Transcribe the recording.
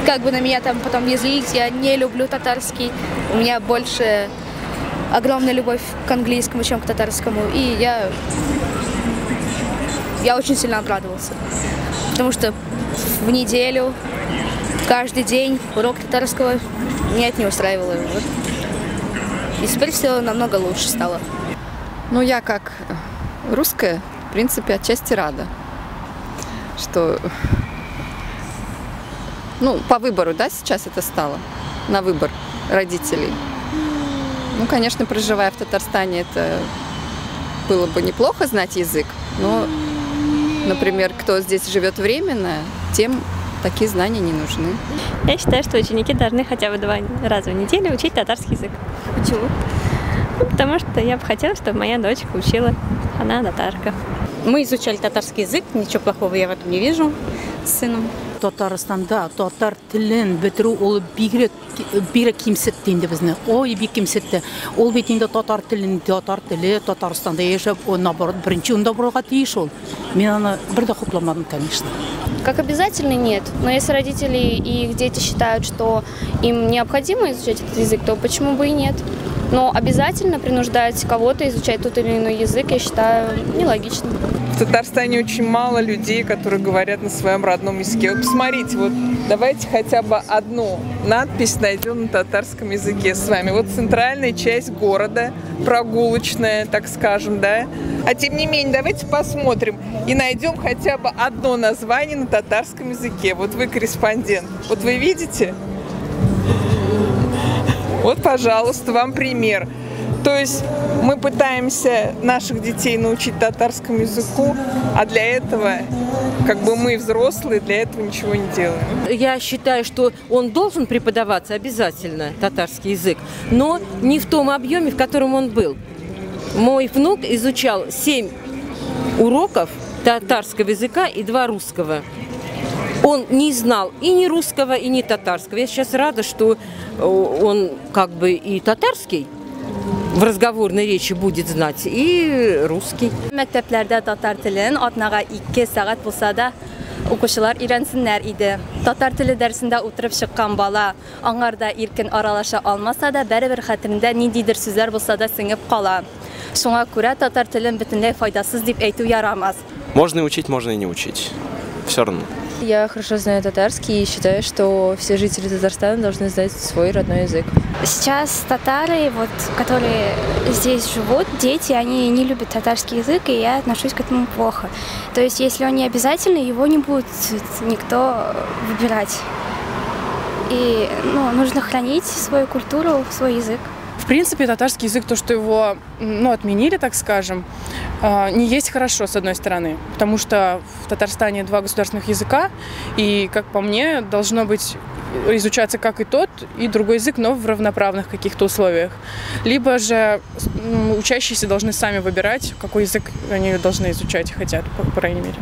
как бы на меня там потом не злить, я не люблю татарский. У меня больше огромная любовь к английскому, чем к татарскому. И я очень сильно обрадовался. Потому что в неделю, каждый день урок татарского меня это не устраивало. Вот. И теперь все намного лучше стало. Ну, я как русская, в принципе, отчасти рада, что, ну, по выбору, да, сейчас это стало, на выбор родителей. Ну, конечно, проживая в Татарстане, это было бы неплохо знать язык, но, например, кто здесь живет временно, тем такие знания не нужны. Я считаю, что ученики должны хотя бы 2 раза в неделю учить татарский язык. Почему? Ну, потому что я бы хотела, чтобы моя дочка учила, она татарка. Мы изучали татарский язык, ничего плохого я в этом не вижу с сыном. Татарстанда татар телен бетеру ол бигрәк кимсетте инде безне. Ой, бик кимсетте. Ол бит инде татар теле Татарстанда яшәп, наоборот, беренче унда булырга тиеш ул. Мин аны бер дә хупламадым, конечно. Как обязательно нет, но если родители и их дети считают, что им необходимо изучать этот язык, то почему бы и нет? Но обязательно принуждать кого-то изучать тот или иной язык, я считаю, нелогично. В Татарстане очень мало людей, которые говорят на своем родном языке. Вот посмотрите, вот давайте хотя бы одну надпись найдем на татарском языке с вами. Вот центральная часть города, прогулочная, так скажем, да. А тем не менее, давайте посмотрим и найдем хотя бы одно название на татарском языке. Вот вы корреспондент. Вот вы видите? Вот, пожалуйста, вам пример. То есть мы пытаемся наших детей научить татарскому языку, а для этого, как бы мы взрослые, для этого ничего не делаем. Я считаю, что он должен преподаваться обязательно, татарский язык, но не в том объеме, в котором он был. Мой внук изучал 7 уроков татарского языка и 2 русского. Он не знал и ни русского, и ни татарского. Я сейчас рада, что он как бы и татарский в разговорной речи будет знать, и русский. Мәктәпләрдә татар телен атнага 2 сәгать булса да укучылар өйрәнсеннәр иде. Татар теле дәресендә утырып чыккан бала аңарда иркен аралаша алмаса да, бәребер хәтерендә ниндидер сүзләр булса да сеңеп кала. Шуңа күрә татар телен бөтенләй файдасыз дип әйтү ярамас. Можно и учить, можно и не учить. Все равно. Я хорошо знаю татарский и считаю, что все жители Татарстана должны знать свой родной язык. Сейчас татары, вот, которые здесь живут, дети, они не любят татарский язык, и я отношусь к этому плохо. То есть, если он не обязательный, его не будет никто выбирать. И нужно хранить свою культуру, свой язык. В принципе, татарский язык, то, что его отменили, так скажем, не есть хорошо, с одной стороны, потому что в Татарстане 2 государственных языка, и, как по мне, должно быть изучаться как и тот, и другой язык, но в равноправных каких-то условиях. Либо же учащиеся должны сами выбирать, какой язык они должны изучать и хотят, по крайней мере.